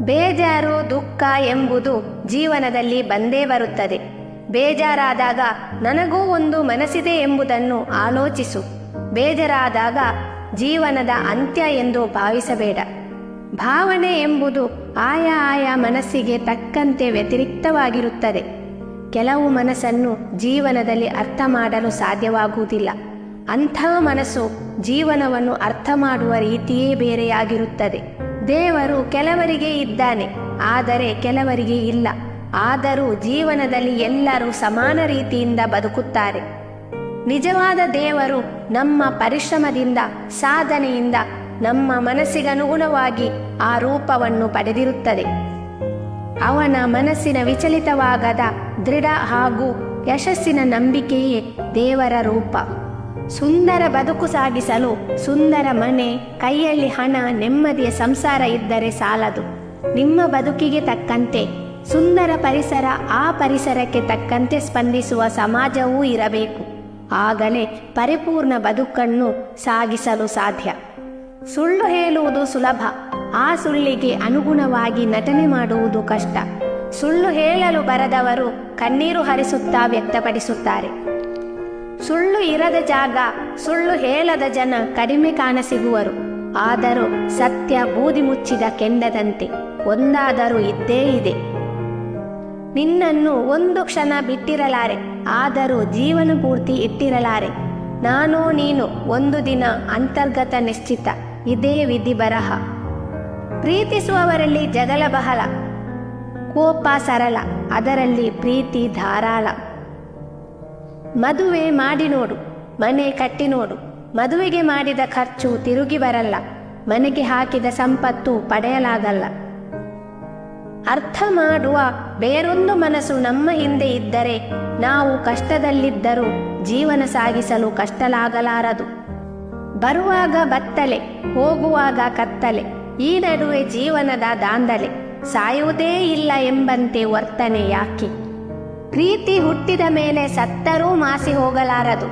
ಬೇಜಾರು ದುಃಖ ಎಂಬುದು ಜೀವನದಲ್ಲಿ ಬಂದೇ ಬರುತ್ತದೆ. ಬೇಜಾರಾದಾಗ ನನಗೂ ಒಂದು ಮನಸ್ಸಿದೆ ಎಂಬುದನ್ನು ಆಲೋಚಿಸು. ಬೇಜಾರಾದಾಗ ಜೀವನದ ಅಂತ್ಯ ಎಂದು ಭಾವಿಸಬೇಡ. ಭಾವನೆ ಎಂಬುದು ಆಯಾ ಮನಸ್ಸಿಗೆ ತಕ್ಕಂತೆ ವ್ಯತಿರಿಕ್ತವಾಗಿರುತ್ತದೆ. ಕೆಲವು ಮನಸ್ಸನ್ನು ಜೀವನದಲ್ಲಿ ಅರ್ಥ ಮಾಡಲು ಸಾಧ್ಯವಾಗುವುದಿಲ್ಲ. ಅಂಥ ಮನಸ್ಸು ಜೀವನವನ್ನು ಅರ್ಥ ಮಾಡುವ ರೀತಿಯೇ ಬೇರೆಯಾಗಿರುತ್ತದೆ. ದೇವರು ಕೆಲವರಿಗೆ ಇದ್ದಾನೆ, ಆದರೆ ಕೆಲವರಿಗೆ ಇಲ್ಲ. ಆದರೂ ಜೀವನದಲ್ಲಿ ಎಲ್ಲರೂ ಸಮಾನ ರೀತಿಯಿಂದ ಬದುಕುತ್ತಾರೆ. ನಿಜವಾದ ದೇವರು ನಮ್ಮ ಪರಿಶ್ರಮದಿಂದ, ಸಾಧನೆಯಿಂದ ನಮ್ಮ ಮನಸ್ಸಿಗನುಗುಣವಾಗಿ ಆ ರೂಪವನ್ನು ಪಡೆದಿರುತ್ತದೆ. ಅವನ ಮನಸ್ಸಿನ ವಿಚಲಿತವಾಗದ ದೃಢ ಹಾಗೂ ಯಶಸ್ಸಿನ ನಂಬಿಕೆಯೇ ದೇವರ ರೂಪ. ಸುಂದರ ಬದುಕು ಸಾಗಿಸಲು ಸುಂದರ ಮನೆ, ಕೈಯಲ್ಲಿ ಹಣ, ನೆಮ್ಮದಿಯ ಸಂಸಾರ ಇದ್ದರೆ ಸಾಲದು. ನಿಮ್ಮ ಬದುಕಿಗೆ ತಕ್ಕಂತೆ ಸುಂದರ ಪರಿಸರ, ಆ ಪರಿಸರಕ್ಕೆ ತಕ್ಕಂತೆ ಸ್ಪಂದಿಸುವ ಸಮಾಜವೂ ಇರಬೇಕು. ಆಗಲೇ ಪರಿಪೂರ್ಣ ಬದುಕನ್ನು ಸಾಗಿಸಲು ಸಾಧ್ಯ. ಸುಳ್ಳು ಹೇಳುವುದು ಸುಲಭ, ಆ ಸುಳ್ಳಿಗೆ ಅನುಗುಣವಾಗಿ ನಟನೆ ಮಾಡುವುದು ಕಷ್ಟ. ಸುಳ್ಳು ಹೇಳಲು ಬರದವರು ಕಣ್ಣೀರು ಹರಿಸುತ್ತಾ ವ್ಯಕ್ತಪಡಿಸುತ್ತಾರೆ. ಸುಳ್ಳು ಇರದ ಜಾಗ, ಸುಳ್ಳು ಹೇಳದ ಜನ ಕಡಿಮೆ ಕಾಣಸಿಗುವರು. ಆದರೂ ಸತ್ಯ ಬೂದಿ ಮುಚ್ಚಿದ ಕೆಂಡದಂತೆ ಒಂದಾದರೂ ಇದ್ದೇ ಇದೆ. ನಿನ್ನನ್ನು ಒಂದು ಕ್ಷಣ ಬಿಟ್ಟಿರಲಾರೆ, ಆದರೂ ಜೀವನ ಪೂರ್ತಿ ಇಟ್ಟಿರಲಾರೆ. ನಾನು ನೀನು ಒಂದು ದಿನ ಅಂತರ್ಗತ ನಿಶ್ಚಿತ, ಇದೇ ವಿಧಿ ಬರಹ. ಪ್ರೀತಿಸುವವರಲ್ಲಿ ಜಗಳ ಬಹಳ, ಕೋಪ ಸರಳ, ಅದರಲ್ಲಿ ಪ್ರೀತಿ ಧಾರಾಳ. ಮದುವೆ ಮಾಡಿ ನೋಡು, ಮನೆ ಕಟ್ಟಿ ನೋಡು. ಮದುವೆಗೆ ಮಾಡಿದ ಖರ್ಚು ತಿರುಗಿ ಬರಲ್ಲ, ಮನೆಗೆ ಹಾಕಿದ ಸಂಪತ್ತು ಪಡೆಯಲಾಗಲ್ಲ. ಅರ್ಥ ಮಾಡುವ ಬೇರೊಂದು ಮನಸ್ಸು ನಮ್ಮ ಹಿಂದೆ ಇದ್ದರೆ ನಾವು ಕಷ್ಟದಲ್ಲಿದ್ದರೂ ಜೀವನ ಸಾಗಿಸಲು ಕಷ್ಟಲಾಗಲಾರದು. ಬರುವಾಗ ಬತ್ತಲೆ, ಹೋಗುವಾಗ ಕತ್ತಲೆ, ಈ ನಡುವೆ ಜೀವನದ ದಾಂಧಲೆ. ಸಾಯುವುದೇ ಇಲ್ಲ ಎಂಬಂತೆ ವರ್ತನೆ ಯಾಕೆ? ಪ್ರೀತಿ ಹುಟ್ಟಿದ ಮೇಲೆ ಸತ್ತರೂ ಮಾಸಿ ಹೋಗಲಾರದು.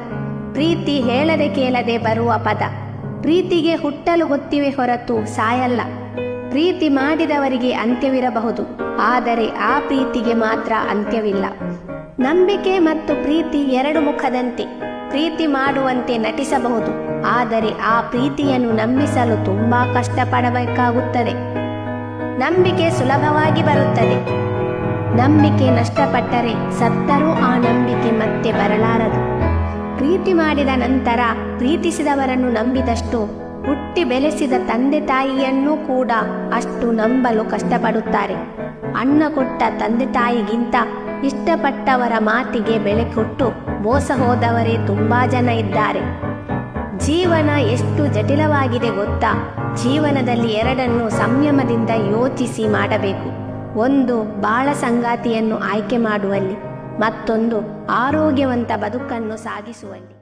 ಪ್ರೀತಿ ಹೇಳದೆ ಕೇಳದೆ ಬರುವ ಪದ. ಪ್ರೀತಿಗೆ ಹುಟ್ಟಲು ಗೊತ್ತಿವೆ ಹೊರತು ಸಾಯಲ್ಲ. ಪ್ರೀತಿ ಮಾಡಿದವರಿಗೆ ಅಂತ್ಯವಿರಬಹುದು, ಆದರೆ ಆ ಪ್ರೀತಿಗೆ ಮಾತ್ರ ಅಂತ್ಯವಿಲ್ಲ. ನಂಬಿಕೆ ಮತ್ತು ಪ್ರೀತಿ ಎರಡು ಮುಖದಂತೆ. ಪ್ರೀತಿ ಮಾಡುವಂತೆ ನಟಿಸಬಹುದು, ಆದರೆ ಆ ಪ್ರೀತಿಯನ್ನು ನಂಬಿಸಲು ತುಂಬಾ ಕಷ್ಟಪಡಬೇಕಾಗುತ್ತದೆ. ನಂಬಿಕೆ ಸುಲಭವಾಗಿ ಬರುತ್ತದೆ. ನಂಬಿಕೆ ನಷ್ಟಪಟ್ಟರೆ ಸತ್ತರೂ ಆ ನಂಬಿಕೆ ಮತ್ತೆ ಬರಲಾರದು. ಪ್ರೀತಿ ಮಾಡಿದ ನಂತರ ಪ್ರೀತಿಸಿದವರನ್ನು ನಂಬಿದಷ್ಟು ಹುಟ್ಟಿ ಬೆಳೆಸಿದ ತಂದೆ ತಾಯಿಯನ್ನೂ ಕೂಡ ಅಷ್ಟು ನಂಬಲು ಕಷ್ಟಪಡುತ್ತಾರೆ. ಅನ್ನ ಕೊಟ್ಟ ತಂದೆ ತಾಯಿಗಿಂತ ಇಷ್ಟಪಟ್ಟವರ ಮಾತಿಗೆ ಬೆಲೆ ಕೊಟ್ಟು ಮೋಸ ಹೋದವರೇ ತುಂಬಾ ಜನ ಇದ್ದಾರೆ. ಜೀವನ ಎಷ್ಟು ಜಟಿಲವಾಗಿದೆ ಗೊತ್ತಾ? ಜೀವನದಲ್ಲಿ ಎರಡನ್ನು ಸಂಯಮದಿಂದ ಯೋಚಿಸಿ ಮಾಡಬೇಕು. ಒಂದು ಬಾಳ ಸಂಗಾತಿಯನ್ನು ಆಯ್ಕೆ ಮಾಡುವಲ್ಲಿ, ಮತ್ತೊಂದು ಆರೋಗ್ಯವಂತ ಬದುಕನ್ನು ಸಾಗಿಸುವಲ್ಲಿ.